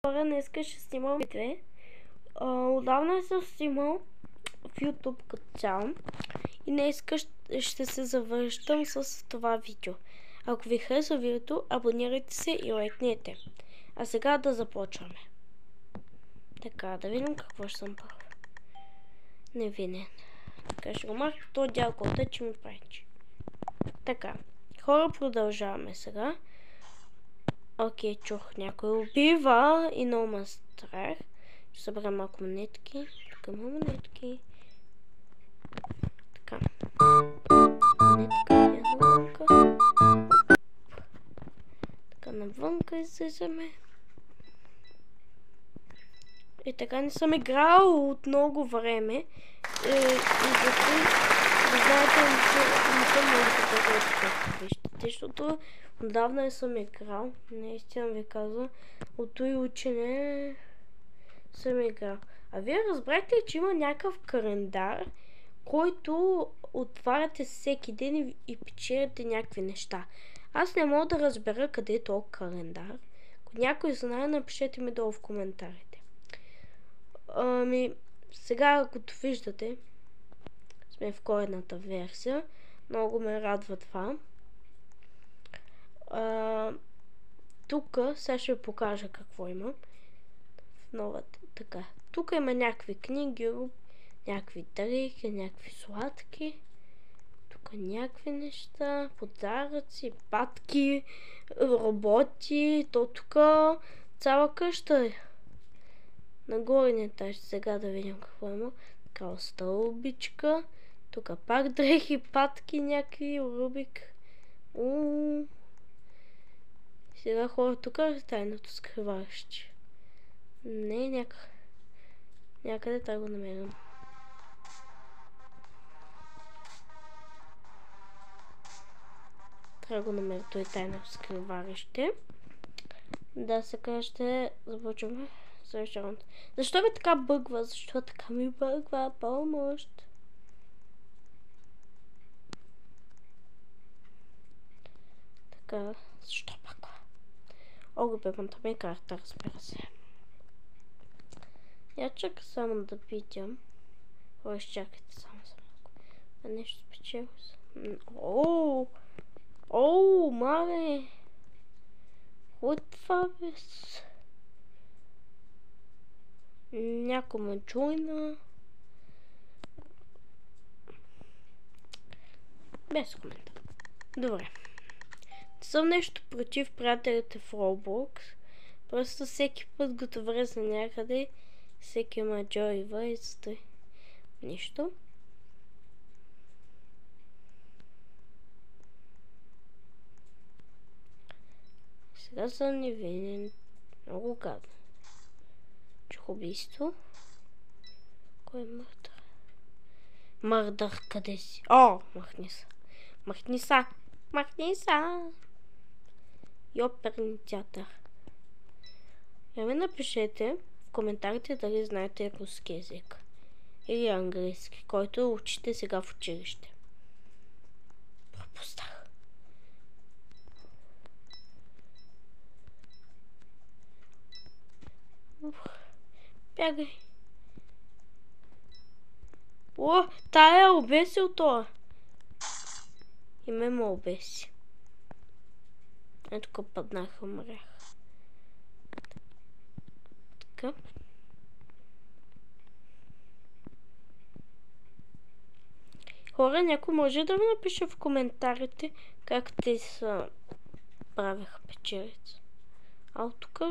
хора, днес ще снимам видео. Отдавна съм снимал в YouTube като цяло и днес ще се завършам с това видео. Ако ви хареса видеото, абонирайте се и лайкнете. А сега да започваме. Така, да видим какво ще съм първо. Невинен. Така ще го махна то дялкото, че ми пречи. Така, хора, продължаваме сега. Окей, чух някой убива и много ме страх. Ще съберем малко монетки. Тук има монетки. Така. Монетка и навънка. Така, навънка излизаме. И така не съм играл от много време. И зато, знаете, не съм много така, както виждате, защото отдавна не съм играл. Наистина ви казвам, от той учене съм играл. А вие разбрахте ли, че има някакъв календар, който отваряте всеки ден и печелите някакви неща? Аз не мога да разбера къде е този календар. Ако някой знае, напишете ми долу в коментарите. Сега, като виждате, сме в коледната версия. Много ме радва това. Тук сега ще ви покажа какво има. В новата. Така. Тук има някакви книги, някакви дрехи, някакви сладки. Тук някакви неща, подаръци, патки, роботи. То тук цяла къща е. На горния етаж сега да видим какво има. Така, стълбичка. Тук пак дрехи, патки, някакви, рубик. Сега хора, тук е тайното скриваще. Не, някъде трябва да го намерим. Трябва да го намерим, той е тайно скриваще. Да, сега ще започваме. Защо ми така бъгва? Защо така ми бъгва? Помощ! Така, защо бъгва? Любимата ми карта, разбира се. Я чакай само да видям. Изчакайте само за малко. Нещо спечело съм. Мале! От това без... Някой ме джойна. Без коментар. Добре. Не съм нещо против приятелите в Roblox. Просто всеки път като влезна някъде, всеки ме джойва и стой. Нищо. Сега съм невинен. Много гадно. Убийство. Кой е мърдър? Мърдър, къде си? Махни са. Махни са. Махни са. И оперен театър. Я ми напишете в коментарите дали знаете руски език. Или английски, който учите сега в училище. Пропустах. Бягай. Тая е обесил това. И ме обеси. Тук паднах, умрях. Така. Хора, някой може да ми напише в коментарите как те са правеха печелица. Тук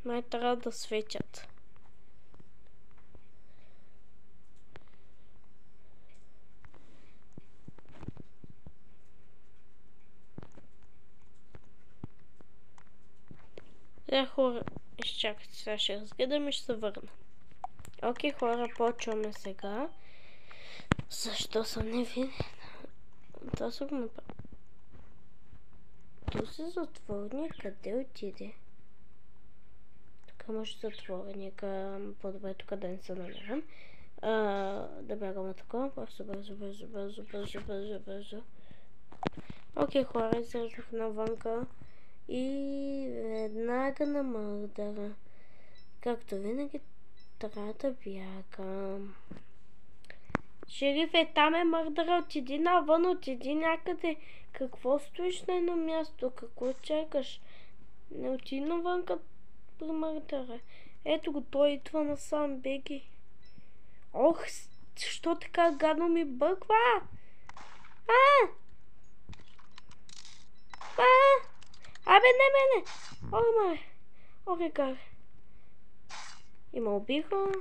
май трябва да светят. Хора, изчакайте, сега ще разгледам и ще се върна. Окей, хора, почваме сега. Защо съм невинен? Това съм го направил. То се затворни, къде отиде? Може да затворя, нека по-добре тук да не се намерям. Да бягаме такова, просто бързо. Окей, хора, излязох навънка и веднага на мърдъра. Както винаги, трябва да бягам. Шерифе, там е мърдъра, отиди навън, отиди някъде. Какво стоиш на едно място? Какво чакаш? Не отиди навън при мърдъра. Ето го, той идва насам, беги. Ох, що така гадно ми бъква? Абе, не мене! О, май! Оре, как? И ме убиха.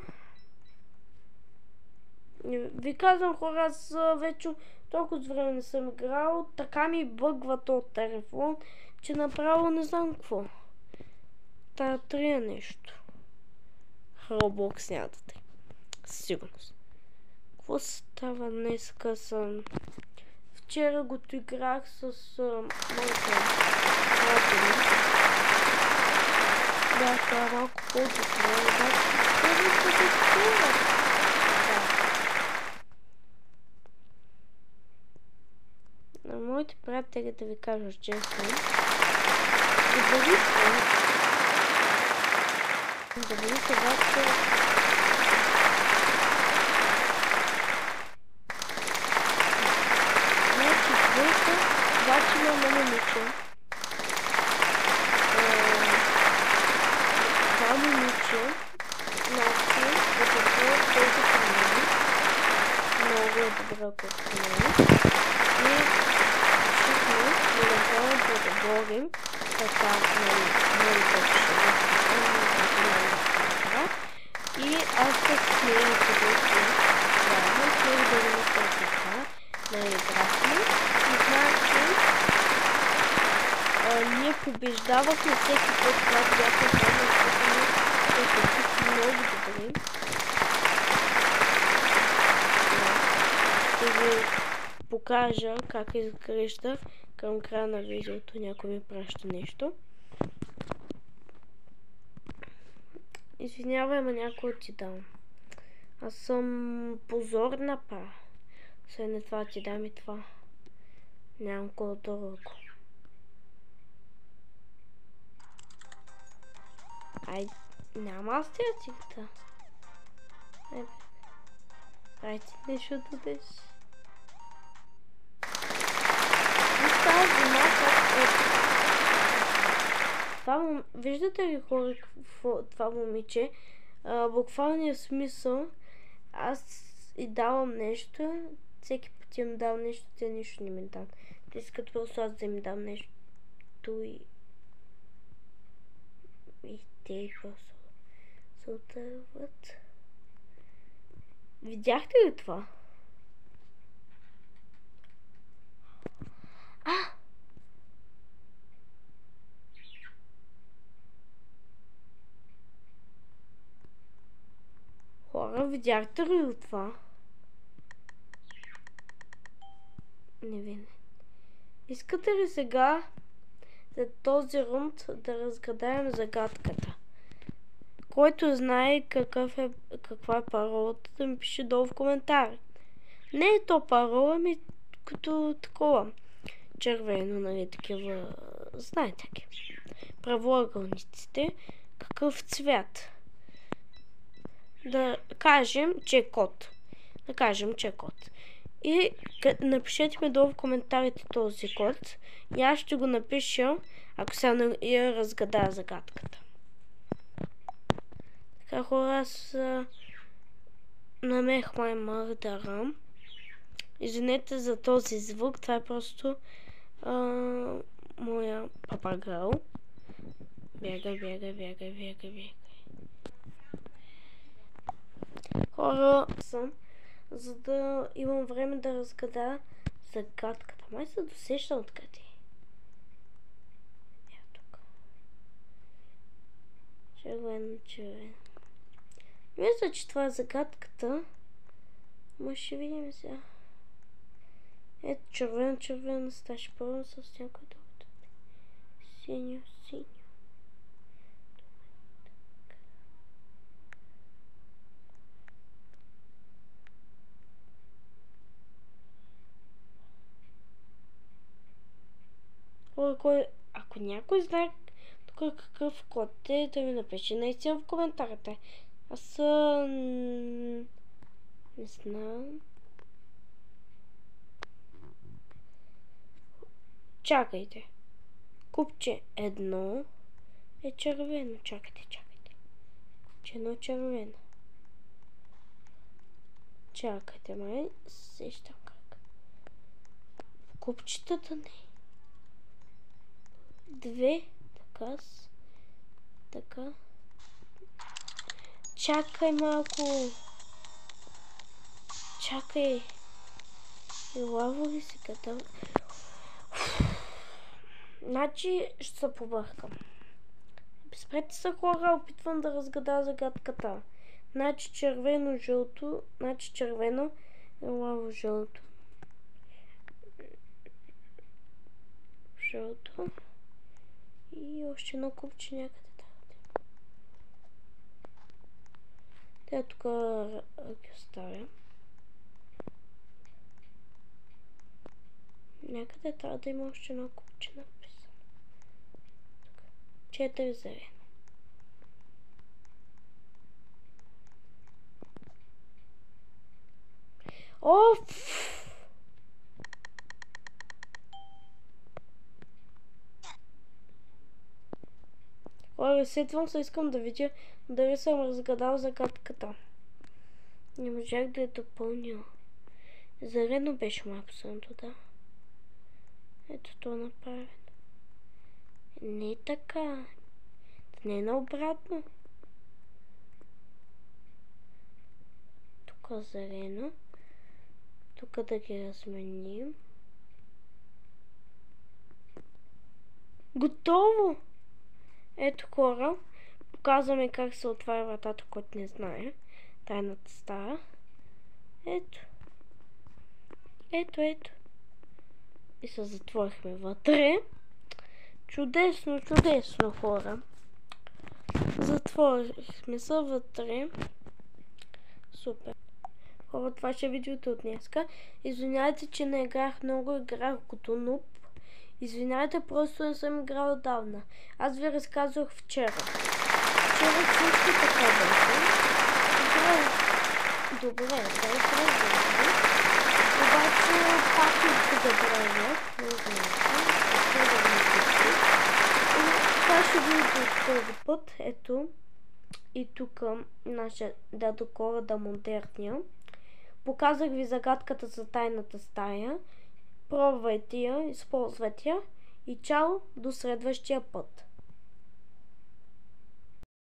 Ви казвам, хора, аз вече толкова време не съм играл. Така ми бъгва този телефон, че направо не знам какво. Та трия нещо. Roblox няма да трия. Със сигурност. Какво става днеска съм? Вчера го играх с моята приятели. Бяха малко по-добре, обаче първо се вчера. На моите приятели да ви кажа честно. Добри са обаче. Обаче има момиче. Това момиче носи по-добро, колкото мен. Много е добро, колкото мен. И решихме да направим по-доборим така на моите и аз се смея по-добре. Заедно смея да го така на играхме. И значи ние побеждавахме всеки път, когато бяхме заедно, защото много добре. Ще ви покажа как изглежда към края на видеото. Някой ми праща нещо. Извинявай, ама някой ти дам. Аз съм позорна па. Сега не това ти дам и това. Нямам колко дълго. Ай, няма аз тя цигата. Ай, ти нещо дадеш. Виждате ли хора това момиче? Буквалният смисъл, аз и давам нещо, всеки път им дам нещо, те нищо не ми дам. Те искат просто аз да им дам нещо и те просто се отърват. Видяхте ли това? Хора, видяхте ли това? Не видя. Искате ли сега за този рунд да разгадаем загадката? Който знае каква е паролата, да ми пише долу в коментар. Не е то парола, ми като такова червено, нали, такива, знаете ги. Правоъгълниците, какъв цвят. Да кажем, че е код. И напишете ми долу в коментарите този код. И аз ще го напиша, ако сега я разгадая загадката. Така, хора, аз намерих май мърдъра. Извинете за този звук, това е просто моя папагал. Бяга. Хора, съм, за да имам време да разгадая загадката. Май се досещам откъде. Ето тук. Червено. Мисля, че това е загадката. Ма ще видим сега. Ето червено, сташе първо с някой друг. Синьо. Ако някой знае тук какъв код е, да ми напише наистина в коментарите. Аз не знам. Чакайте. Купче 1 е червено. Чакайте. Че едно червено. Чакайте, май сещам как. В купчетата не. 2. Така. Чакай малко. Чакай. Елава ли си ката? Значи ще се побъркам. Спрете се, хора, опитвам да разгада загадката. Значи червено-жълто, елаво-жълто. Жълто. И още едно купче някъде там. Те тук ги оставя. Някъде трябва да има още едно купче написано. 4 зелено. Сетвам се, искам да видя дали съм разгадал загадката. Не можах да я допълня. Зелено беше мапсънто, да. Ето то направено. Не е така. Не е наобратно. Тук зелено. Тук да ги разменим. Готово! Ето, хора. Показваме как се отваря вратата, който не знае. Тайната стая. Ето. И се затворихме вътре. Чудесно, хора. Затворихме се вътре. Супер. Хора, това ще е видеото от днеска. Извинявайте, че не играх много, играх като нуб. Извинявайте, просто не съм играл отдавна. Аз ви разказвах вчера. Вчера също така беше. Добре, обаче пак не да правя. Това ще видите от този път. Ето. И тук нашия дядо Коледа модерния. Показах ви загадката за тайната стая. Пробвайте я, използвайте я и чао до следващия път.